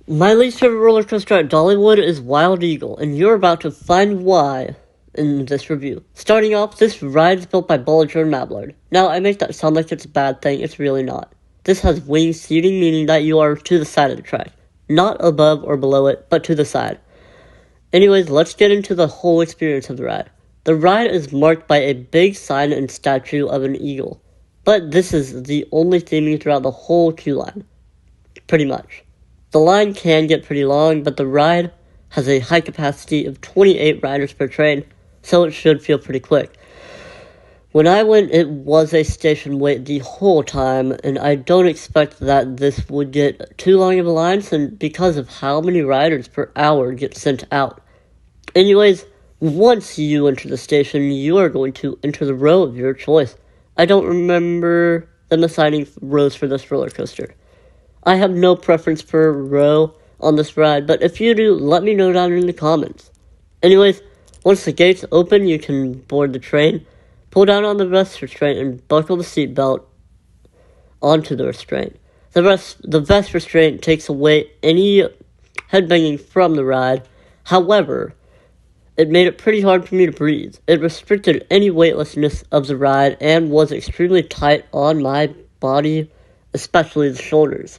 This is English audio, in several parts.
My least favorite roller coaster at Dollywood is Wild Eagle, and you're about to find why in this review. Starting off, this ride is built by Bollinger & Mabillard. Now, I make that sound like it's a bad thing, it's really not. This has wing seating, meaning that you are to the side of the track. Not above or below it, but to the side. Anyways, let's get into the whole experience of the ride. The ride is marked by a big sign and statue of an eagle. But this is the only theming throughout the whole queue line. Pretty much. The line can get pretty long, but the ride has a high capacity of 28 riders per train, so it should feel pretty quick. When I went, it was a station wait the whole time, and I don't expect that this would get too long of a line because of how many riders per hour get sent out. Anyways, once you enter the station, you are going to enter the row of your choice. I don't remember them assigning rows for this roller coaster. I have no preference per row on this ride, but if you do, let me know down in the comments. Anyways, once the gates open, you can board the train, pull down on the vest restraint, and buckle the seatbelt onto the restraint. The vest restraint takes away any headbanging from the ride. However, it made it pretty hard for me to breathe. It restricted any weightlessness of the ride and was extremely tight on my body, especially the shoulders.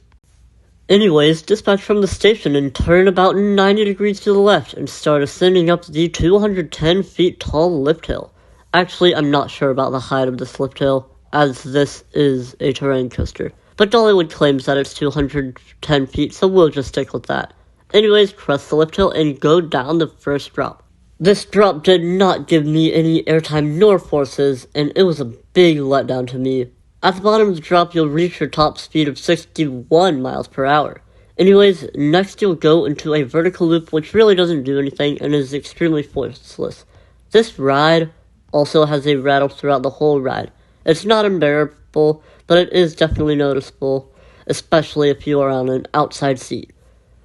Anyways, dispatch from the station and turn about 90 degrees to the left and start ascending up the 210 feet tall lift hill. Actually, I'm not sure about the height of this lift hill, as this is a terrain coaster. But Dollywood claims that it's 210 feet, so we'll just stick with that. Anyways, crest the lift hill and go down the first drop. This drop did not give me any airtime nor forces, and it was a big letdown to me. At the bottom of the drop, you'll reach your top speed of 61 miles per hour. Anyways, next you'll go into a vertical loop, which really doesn't do anything and is extremely forceless. This ride also has a rattle throughout the whole ride. It's not unbearable, but it is definitely noticeable, especially if you are on an outside seat.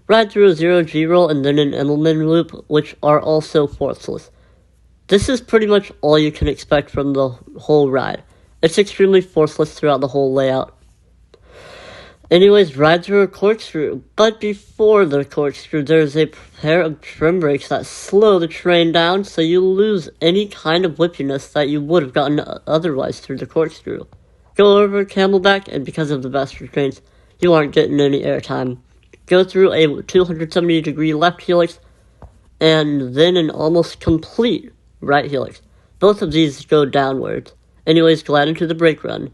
Ride through a 0G roll and then an Immelman loop, which are also forceless. This is pretty much all you can expect from the whole ride. It's extremely forceless throughout the whole layout. Anyways, ride through a corkscrew, but before the corkscrew, there's a pair of trim brakes that slow the train down, so you lose any kind of whippiness that you would have gotten otherwise through the corkscrew. Go over Camelback, and because of the vest restraints, you aren't getting any airtime. Go through a 270 degree left helix, and then an almost complete right helix. Both of these go downwards. Anyways, glide into the brake run.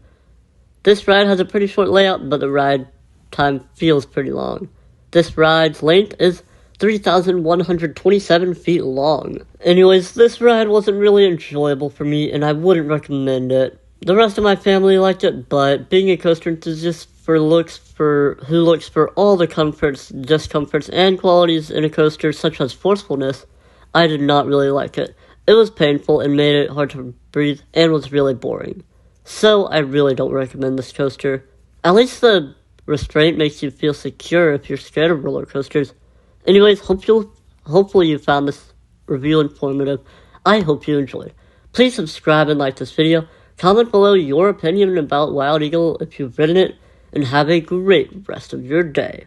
This ride has a pretty short layout, but the ride time feels pretty long. This ride's length is 3,127 feet long. Anyways, this ride wasn't really enjoyable for me, and I wouldn't recommend it. The rest of my family liked it, but being a coaster enthusiast who looks for all the comforts, discomforts, and qualities in a coaster, such as forcefulness, I did not really like it. It was painful and made it hard to breathe and was really boring. So I really don't recommend this coaster. At least the restraint makes you feel secure if you're scared of roller coasters. Anyways, hopefully you found this review informative. I hope you enjoyed. Please subscribe and like this video. Comment below your opinion about Wild Eagle if you've ridden it, and have a great rest of your day.